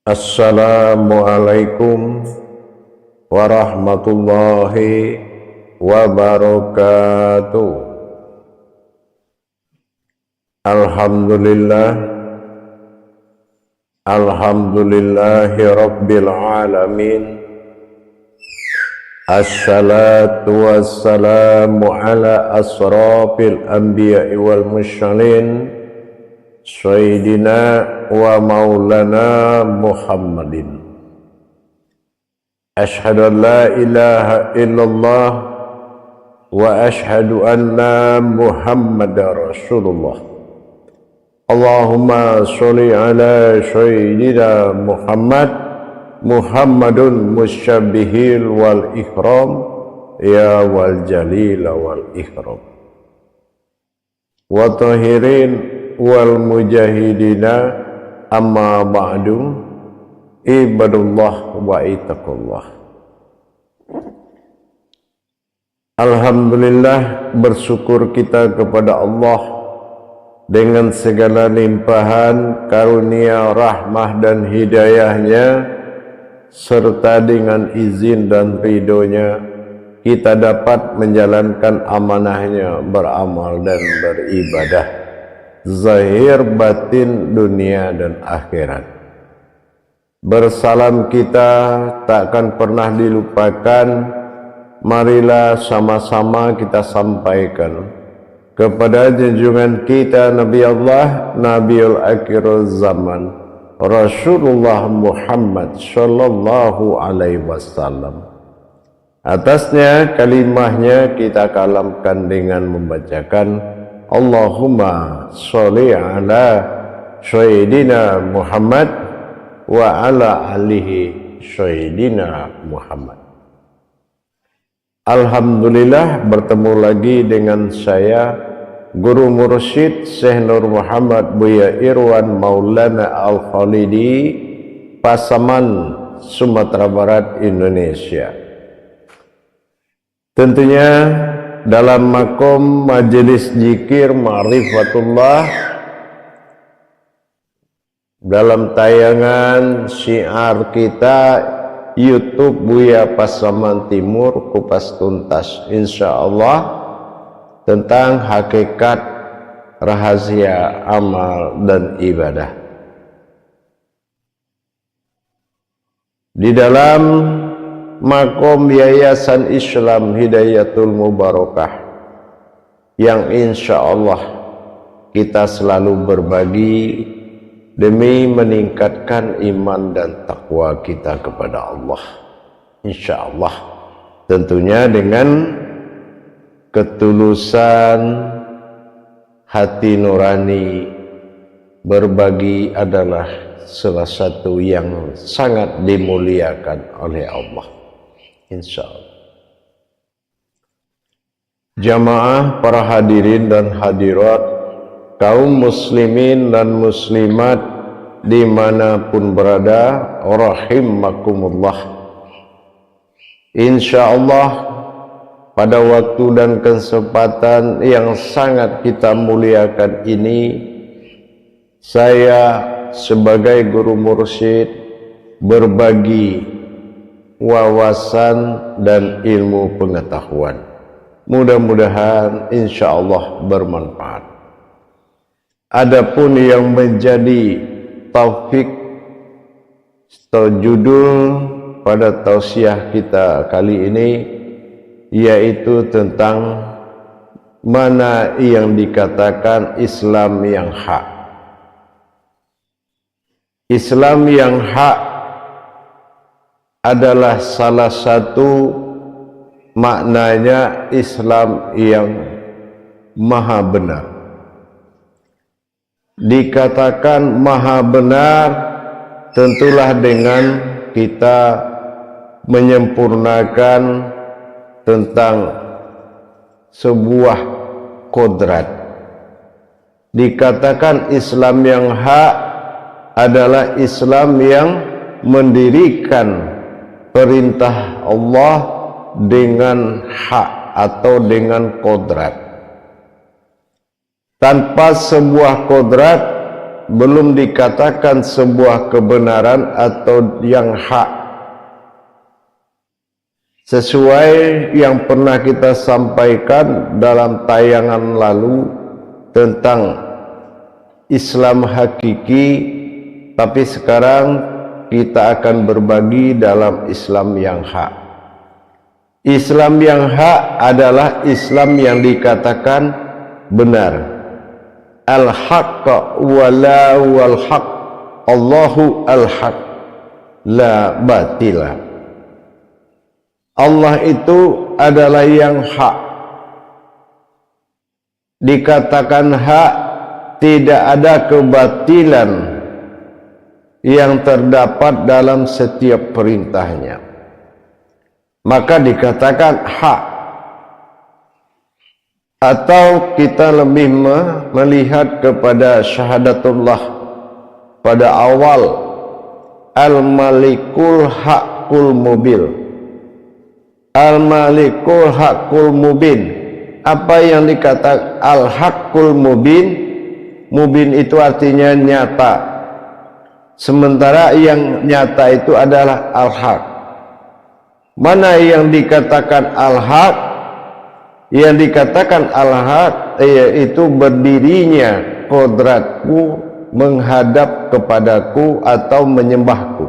Assalamualaikum warahmatullahi wabarakatuh. Alhamdulillahi rabbil alamin. Assalatu wassalamu ala asrafil anbiya'i wal mursalin Sayyidina wa maulana Muhammadin. Ashhadu an la ilaha illallah wa ashhadu anna Muhammadar Rasulullah. Allahumma sholli ala Sayyidina Muhammadun musyabbihil wal ikram ya wal jalil wal ikram wa tahirin wal mujahidina amma ba'du ibadullah wa ittaqullah. Alhamdulillah, bersyukur kita kepada Allah dengan segala limpahan karunia, rahmah dan hidayahnya, serta dengan izin dan ridhonya kita dapat menjalankan amanahnya, beramal dan beribadah zahir batin dunia dan akhirat. Bersalam kita takkan pernah dilupakan. Marilah sama-sama kita sampaikan kepada junjungan kita Nabi Allah, Nabiul Akhir Zaman, Rasulullah Muhammad sallallahu alaihi wasallam. Atasnya kalimahnya kita kalamkan dengan membacakan Allahumma sholli ala Sayyidina Muhammad wa ala alihi Sayyidina Muhammad. Alhamdulillah, bertemu lagi dengan saya Guru Mursyid Syekh Nur Muhammad Buya Irwan Maulana Al-Khalidi, Pasaman, Sumatera Barat, Indonesia. Tentunya dalam makom majelis zikir ma'rifatullah, dalam tayangan syiar kita YouTube Buya Pasaman Timur kupas tuntas insyaallah tentang hakikat rahasia amal dan ibadah. Di dalam makom Yayasan Islam Hidayatul Mubarakah yang insya Allah kita selalu berbagi demi meningkatkan iman dan takwa kita kepada Allah, insya Allah, tentunya dengan ketulusan hati nurani. Berbagi adalah salah satu yang sangat dimuliakan oleh Allah, insya Allah. Jamaah para hadirin dan hadirat, kaum muslimin dan muslimat dimanapun berada, rahimakumullah. Insya Allah pada waktu dan kesempatan yang sangat kita muliakan ini, saya sebagai guru mursyid berbagi wawasan dan ilmu pengetahuan. Mudah-mudahan insya Allah bermanfaat. Adapun yang menjadi taufik atau judul pada tausiah kita kali ini, yaitu tentang mana yang dikatakan Islam yang hak. Islam yang hak adalah salah satu maknanya Islam yang maha benar. Dikatakan maha benar tentulah dengan kita menyempurnakan tentang sebuah kodrat. Dikatakan Islam yang hak adalah Islam yang mendirikan perintah Allah dengan hak atau dengan kodrat. Tanpa sebuah kodrat belum dikatakan sebuah kebenaran atau yang hak. Sesuai yang pernah kita sampaikan dalam tayangan lalu tentang Islam hakiki, tapi sekarang kita akan berbagi dalam Islam yang hak. Islam yang hak adalah Islam yang dikatakan benar. Al-haq wala wal haq, Allahu al-haq la batila. Allah itu adalah yang hak. Dikatakan hak, tidak ada kebatilan yang terdapat dalam setiap perintahnya. Maka dikatakan hak. Atau kita lebih melihat kepada syahadatullah pada awal, Al-Malikul Haqqul Mubin. Al-Malikul Haqqul Mubin. Apa yang dikatakan Al-Haqqul Mubin? Mubin itu artinya nyata. Sementara yang nyata itu adalah Al-Haq. Mana yang dikatakan Al-Haq? Yang dikatakan Al-Haq yaitu berdirinya kodratku menghadap kepadaku atau menyembahku.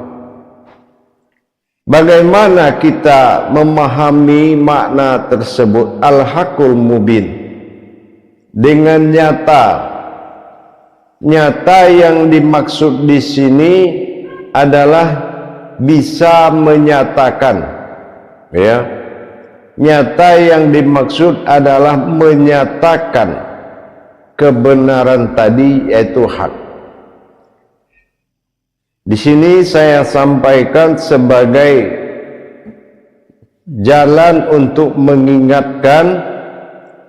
Bagaimana kita memahami makna tersebut? Al-Haqqul Mubin, dengan nyata. Nyata yang dimaksud di sini adalah bisa menyatakan, ya. Nyata yang dimaksud adalah menyatakan kebenaran tadi, yaitu hak. Di sini saya sampaikan sebagai jalan untuk mengingatkan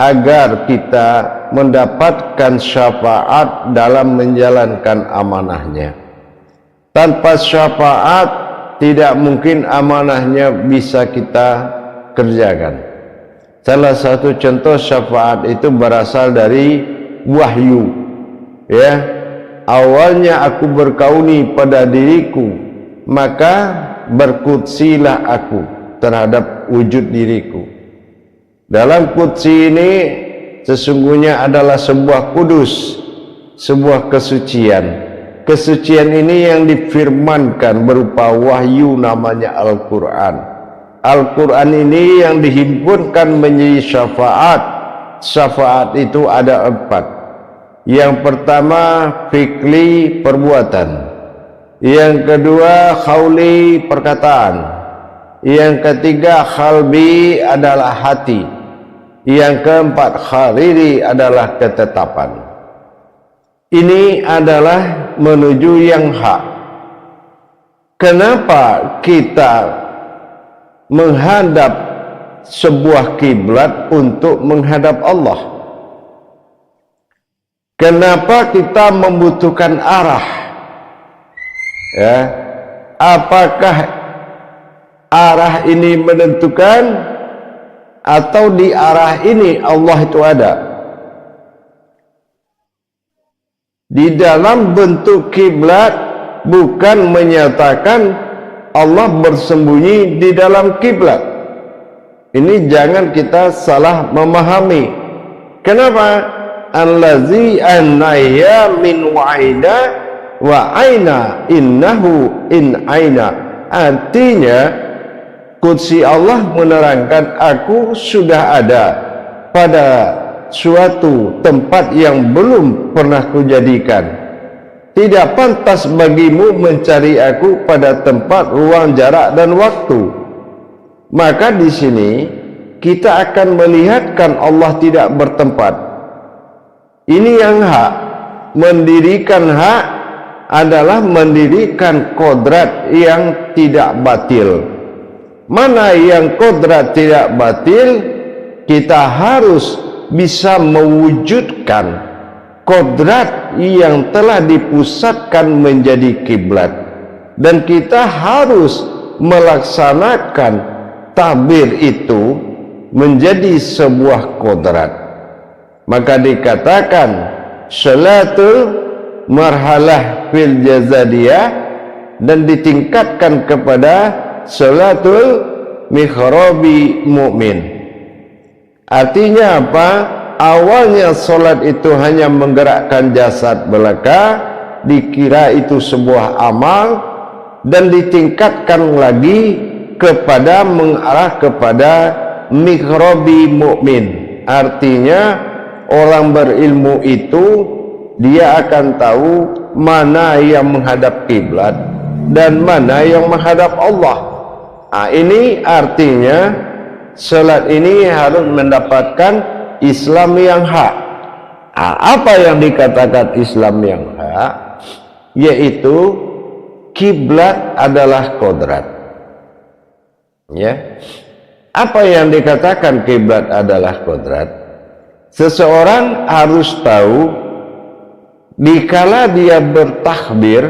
agar kita mendapatkan syafaat dalam menjalankan amanahnya. Tanpa syafaat tidak mungkin amanahnya bisa kita kerjakan. Salah satu contoh syafaat itu berasal dari wahyu, ya. Awalnya aku berkauni pada diriku, maka berkutsilah aku terhadap wujud diriku. Dalam kutsi ini sesungguhnya adalah sebuah kudus, sebuah kesucian. Kesucian ini yang difirmankan berupa wahyu, namanya Al-Quran. Al-Quran ini yang dihimpunkan menjadi syafaat. Syafaat itu ada 4. Yang pertama fikli, perbuatan. Yang kedua qauli, perkataan. Yang ketiga qalbi, adalah hati. Yang keempat khariri, adalah ketetapan. Ini adalah menuju yang hak. Kenapa kita menghadap sebuah kiblat untuk menghadap Allah? Kenapa kita membutuhkan arah? Ya, apakah arah ini menentukan atau di arah ini Allah itu ada? Di dalam bentuk kiblat bukan menyatakan Allah bersembunyi di dalam kiblat. Ini jangan kita salah memahami. Kenapa? Allazi anaya min wa'ina wa aina innahu in aina. Artinya kudsi Allah menerangkan aku sudah ada pada suatu tempat yang belum pernah kujadikan. Tidak pantas bagimu mencari aku pada tempat, ruang, jarak dan waktu. Maka di sini kita akan melihatkan Allah tidak bertempat. Ini yang hak. Mendirikan hak adalah mendirikan kodrat yang tidak batil. Mana yang kodrat tidak batil, kita harus bisa mewujudkan kodrat yang telah dipusatkan menjadi kiblat. Dan kita harus melaksanakan takbir itu menjadi sebuah kodrat. Maka dikatakan salatul marhalah fil jazadiyah dan ditingkatkan kepada salatul mikhrabi mu'min. Artinya apa? Awalnya salat itu hanya menggerakkan jasad belaka, dikira itu sebuah amal, dan ditingkatkan lagi kepada mengarah kepada mikhrabi mu'min. Artinya orang berilmu itu dia akan tahu mana yang menghadap kiblat dan mana yang menghadap Allah. Ini artinya salat ini harus mendapatkan Islam yang hak. Apa yang dikatakan Islam yang hak? Yaitu kiblat adalah kodrat. Ya. Apa yang dikatakan kiblat adalah kodrat? Seseorang harus tahu dikala dia bertakbir,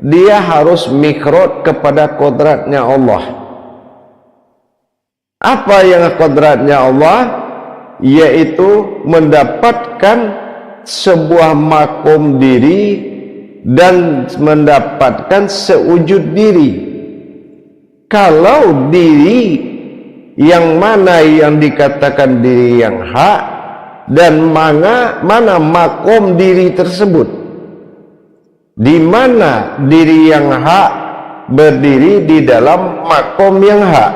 dia harus mikrot kepada kodratnya Allah. Apa yang kodratnya Allah? Yaitu mendapatkan sebuah makom diri dan mendapatkan sewujud diri. Kalau diri yang mana yang dikatakan diri yang hak dan mana makom diri tersebut, di mana diri yang hak berdiri di dalam makom yang hak.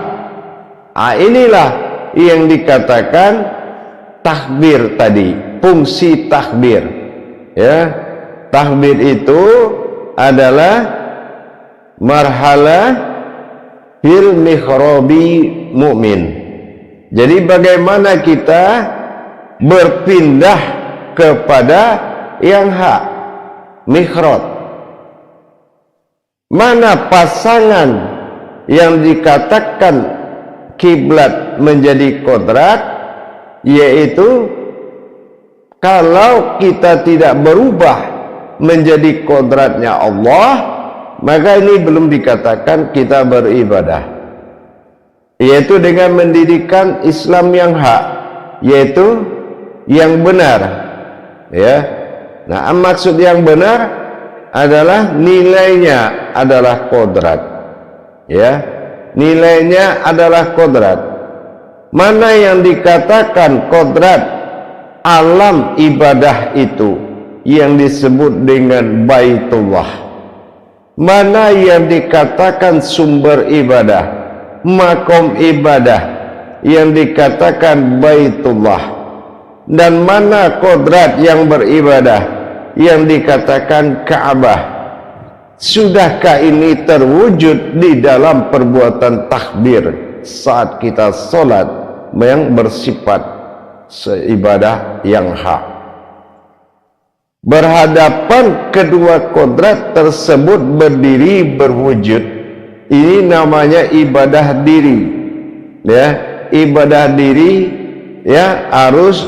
Inilah yang dikatakan takbir tadi, fungsi takbir. Ya, takbir itu adalah marhalah fil mikhrabi mu'min. Jadi bagaimana kita berpindah kepada yang hak, mikhrab. Mana pasangan yang dikatakan kiblat menjadi kodrat, yaitu kalau kita tidak berubah menjadi kodratnya Allah, maka ini belum dikatakan kita beribadah, yaitu dengan mendirikan Islam yang hak, yaitu yang benar. Ya, nah maksud yang benar adalah nilainya adalah kodrat. Ya, nilainya adalah kodrat. Mana yang dikatakan kodrat alam ibadah itu yang disebut dengan Baitullah, mana yang dikatakan sumber ibadah, makom ibadah yang dikatakan Baitullah, dan mana kodrat yang beribadah yang dikatakan Ka'bah. Sudahkah ini terwujud di dalam perbuatan takbir saat kita sholat yang bersifat seibadah yang hak? Berhadapan kedua kodrat tersebut berdiri berwujud, ini namanya ibadah diri. Ya, ibadah diri ya harus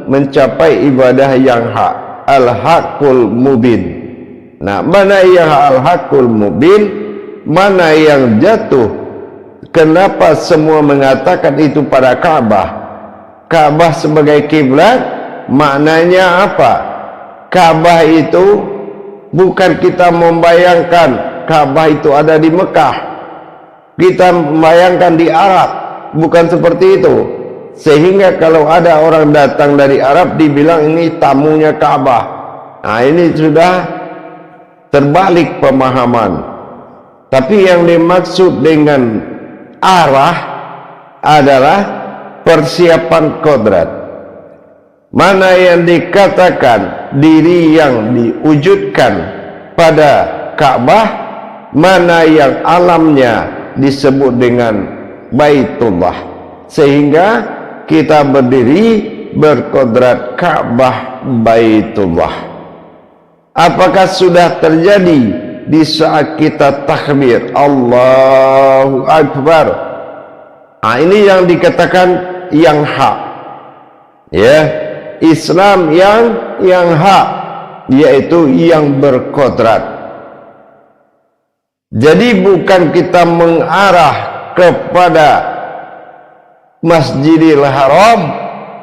mencapai ibadah yang hak, al-haqqul mubin. Nah, mana yang al-haqqul mubin, mana yang jatuh? Kenapa semua mengatakan itu pada Ka'bah? Ka'bah sebagai kiblat, maknanya apa? Ka'bah itu bukan kita membayangkan Ka'bah itu ada di Mekah, kita membayangkan di Arab, bukan seperti itu. Sehingga kalau ada orang datang dari Arab dibilang ini tamunya Ka'bah. Nah, ini sudah terbalik pemahaman. Tapi yang dimaksud dengan arah adalah persiapan kodrat. Mana yang dikatakan diri yang diwujudkan pada Ka'bah, mana yang alamnya disebut dengan Baitullah, sehingga kita berdiri berkodrat Ka'bah Baitullah. Apakah sudah terjadi di saat kita takbir Allahu Akbar? Ini yang dikatakan yang hak. Ya, Islam yang hak, yaitu yang berkodrat. Jadi bukan kita mengarah kepada Masjidil Haram,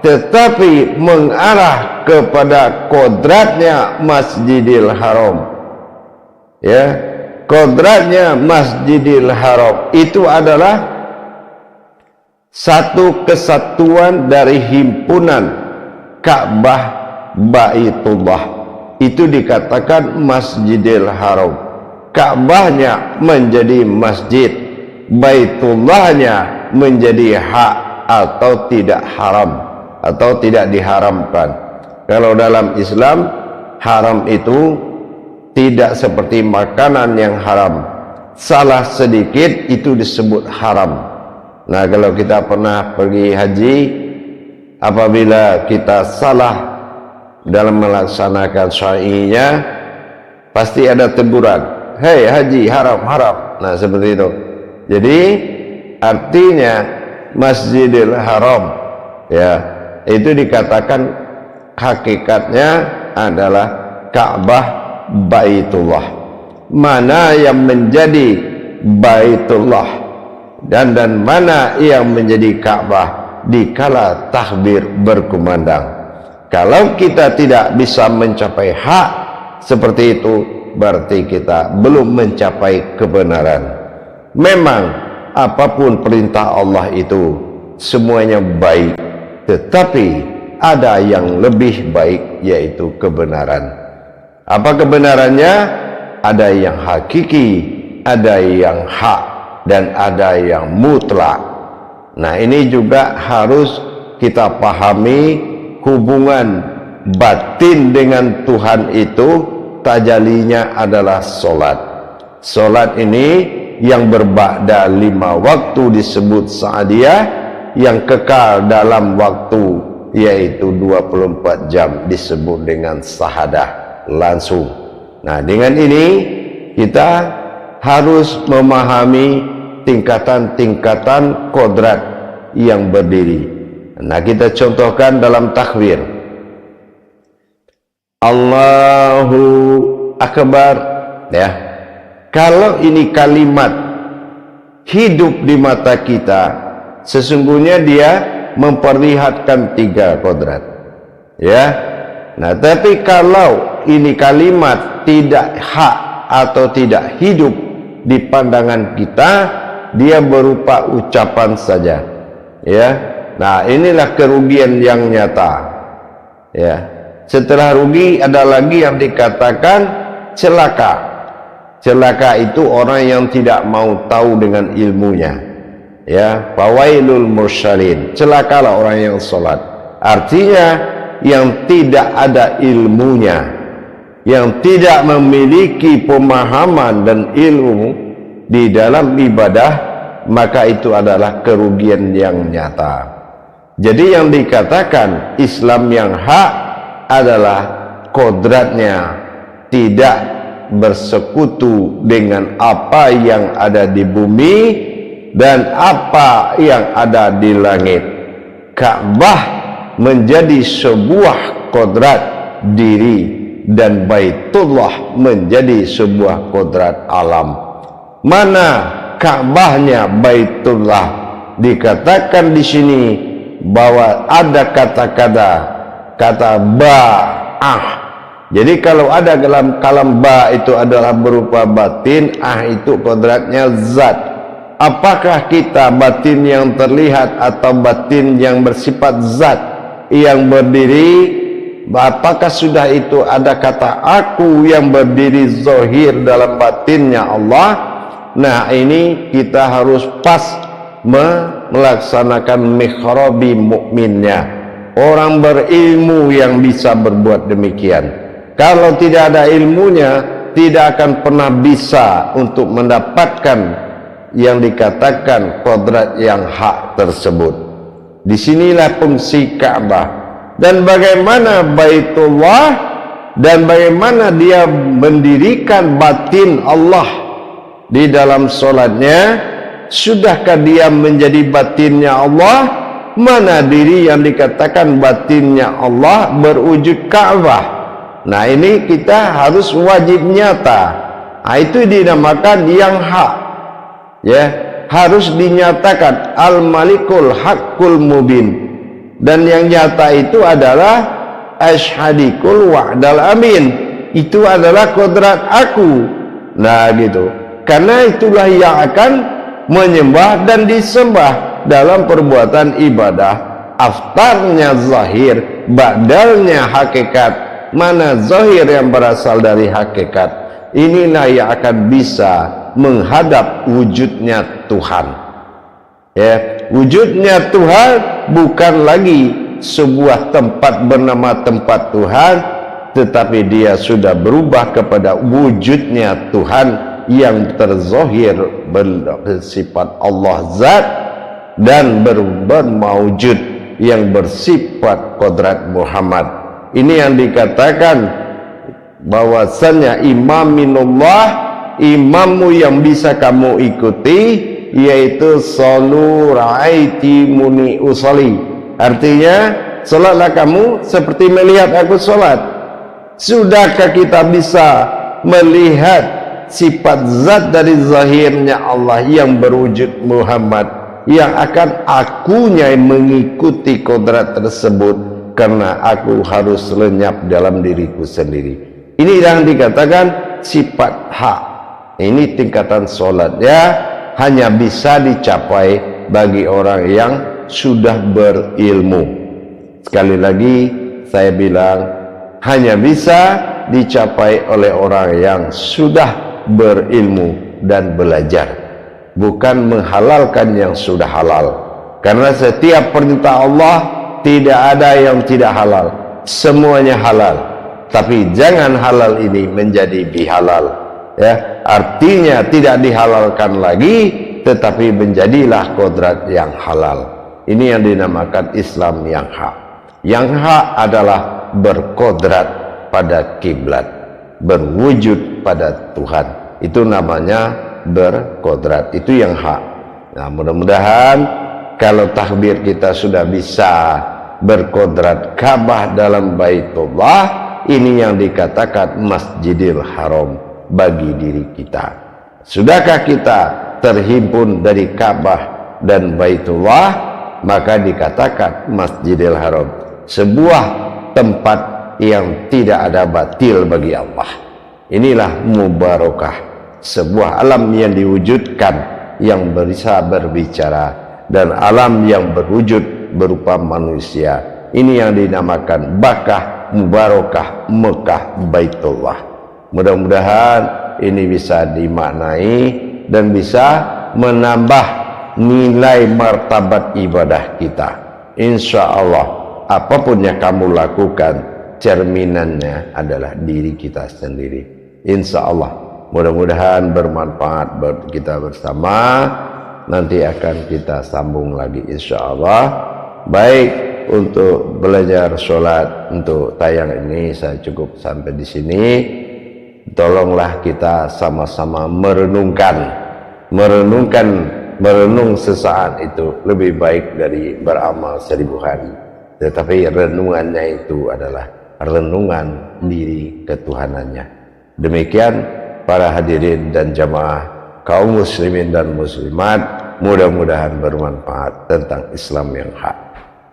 tetapi mengarah kepada kodratnya Masjidil Haram. Ya, kodratnya Masjidil Haram itu adalah satu kesatuan dari himpunan Ka'bah Baitullah. Itu dikatakan Masjidil Haram. Ka'bahnya menjadi masjid, Baitullahnya menjadi hak atau tidak haram, atau tidak diharamkan. Kalau dalam Islam, haram itu tidak seperti makanan yang haram. Salah sedikit itu disebut haram. Nah, kalau kita pernah pergi haji, apabila kita salah dalam melaksanakan syar'inya, pasti ada teguran. Hei haji, haram, haram. Nah, seperti itu. Jadi artinya Masjidil Haram, ya, itu dikatakan hakikatnya adalah Ka'bah Baitullah. Mana yang menjadi Baitullah dan mana yang menjadi Ka'bah dikala takbir berkumandang. Kalau kita tidak bisa mencapai hak seperti itu, berarti kita belum mencapai kebenaran. Memang apapun perintah Allah itu semuanya baik, tetapi ada yang lebih baik, yaitu kebenaran. Apa kebenarannya? Ada yang hakiki, ada yang hak, dan ada yang mutlak. Nah, ini juga harus kita pahami. Hubungan batin dengan Tuhan itu tajalinya adalah solat. Solat ini yang berba'da 5 waktu disebut sa'adiyah, yang kekal dalam waktu yaitu 24 jam disebut dengan sahadah, langsung. Nah, dengan ini kita harus memahami tingkatan-tingkatan kodrat yang berdiri. Nah, kita contohkan dalam takbir. Allahu Akbar, ya. Kalau ini kalimat hidup di mata kita, sesungguhnya dia memperlihatkan 3 kodrat, ya. Nah, tapi kalau ini kalimat tidak hak atau tidak hidup di pandangan kita, dia berupa ucapan saja, ya. Nah, inilah kerugian yang nyata, ya. Setelah rugi ada lagi yang dikatakan celaka. Celaka itu orang yang tidak mau tahu dengan ilmunya, ya. Fawailul mursalin, celakalah orang yang sholat. Artinya yang tidak ada ilmunya, yang tidak memiliki pemahaman dan ilmu di dalam ibadah, maka itu adalah kerugian yang nyata. Jadi yang dikatakan Islam yang hak adalah kodratnya tidak bersekutu dengan apa yang ada di bumi dan apa yang ada di langit. Ka'bah menjadi sebuah kodrat diri dan Baitullah menjadi sebuah kodrat alam. Mana Ka'bahnya Baitullah? Dikatakan di sini bahwa ada kata ba'ah. Jadi kalau ada dalam kalam ba itu adalah berupa batin, itu kodratnya zat. Apakah kita batin yang terlihat atau batin yang bersifat zat yang berdiri? Apakah sudah itu ada kata aku yang berdiri zahir dalam batinnya Allah? Nah, ini kita harus pas melaksanakan mikhrabi mukminnya, orang berilmu yang bisa berbuat demikian. Kalau tidak ada ilmunya, tidak akan pernah bisa untuk mendapatkan yang dikatakan kodrat yang hak tersebut. Disinilah fungsi Ka'bah dan bagaimana Baitullah dan bagaimana dia mendirikan batin Allah di dalam solatnya. Sudahkah dia menjadi batinnya Allah? Mana diri yang dikatakan batinnya Allah berwujud Ka'bah? Nah, ini kita harus wajib nyata. Nah, itu dinamakan yang hak, ya. Harus dinyatakan al-malikul haqqul mubin. Dan yang nyata itu adalah asyhadikul wa'dal amin. Itu adalah kodrat aku. Nah gitu. Karena itulah yang akan menyembah dan disembah dalam perbuatan ibadah. Aftarnya zahir, badalnya hakikat. Mana zahir yang berasal dari hakikat. Inilah yang akan bisa menghadap wujudnya Tuhan. Ya, wujudnya Tuhan bukan lagi sebuah tempat bernama tempat Tuhan, tetapi dia sudah berubah kepada wujudnya Tuhan yang terzahir bersifat Allah Zat dan bermaujud yang bersifat kodrat Muhammad. Ini yang dikatakan bahwasannya imaminullah, imammu yang bisa kamu ikuti, yaitu salu ra'aiti muni usali. Artinya, salatlah kamu seperti melihat aku salat. Sudahkah kita bisa melihat sifat zat dari zahirnya Allah yang berwujud Muhammad, yang akan akunya mengikuti kodrat tersebut, karena aku harus lenyap dalam diriku sendiri. Ini yang dikatakan sifat hak. Ini tingkatan solatnya hanya bisa dicapai bagi orang yang sudah berilmu. Sekali lagi saya bilang, hanya bisa dicapai oleh orang yang sudah berilmu dan belajar, bukan menghalalkan yang sudah halal. Karena setiap perintah Allah tidak ada yang tidak halal, semuanya halal. Tapi jangan halal ini menjadi bihalal, ya, artinya tidak dihalalkan lagi, tetapi menjadilah kodrat yang halal. Ini yang dinamakan Islam yang hak. Yang hak adalah berkodrat pada kiblat, berwujud pada Tuhan. Itu namanya berkodrat, itu yang hak. Nah, mudah-mudahan kalau takbir kita sudah bisa berkodrat Ka'bah dalam Baitullah, ini yang dikatakan Masjidil Haram bagi diri kita. Sudahkah kita terhimpun dari Ka'bah dan Baitullah, maka dikatakan Masjidil Haram, sebuah tempat yang tidak ada batil bagi Allah. Inilah mubarakah, sebuah alam yang diwujudkan, yang bisa berbicara, dan alam yang berwujud berupa manusia. Ini yang dinamakan bakah mubarakah Mekah Baitullah. Mudah-mudahan ini bisa dimaknai dan bisa menambah nilai martabat ibadah kita. Insya Allah apapun yang kamu lakukan, cerminannya adalah diri kita sendiri. Insya Allah mudah-mudahan bermanfaat buat kita bersama. Nanti akan kita sambung lagi insya Allah. Baik, untuk belajar sholat untuk tayang ini saya cukup sampai di sini. Tolonglah kita sama-sama merenung sesaat itu lebih baik dari beramal 1000 hari. Tetapi renungannya itu adalah renungan diri ketuhanannya. Demikian para hadirin dan jamaah kaum muslimin dan muslimat, mudah-mudahan bermanfaat tentang Islam yang hak.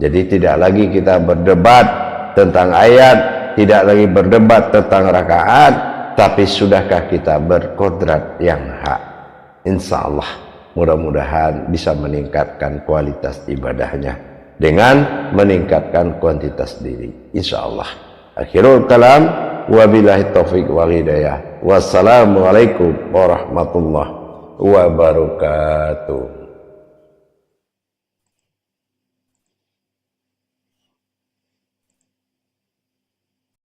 Jadi tidak lagi kita berdebat tentang ayat, tidak lagi berdebat tentang rakaat, tapi sudahkah kita berkodrat yang hak? Insya Allah mudah-mudahan bisa meningkatkan kualitas ibadahnya dengan meningkatkan kuantitas diri. Insya Allah. Akhirul kalam, wabillahi taufiq wal hidayah. Wassalamualaikum warahmatullahi wabarakatuh.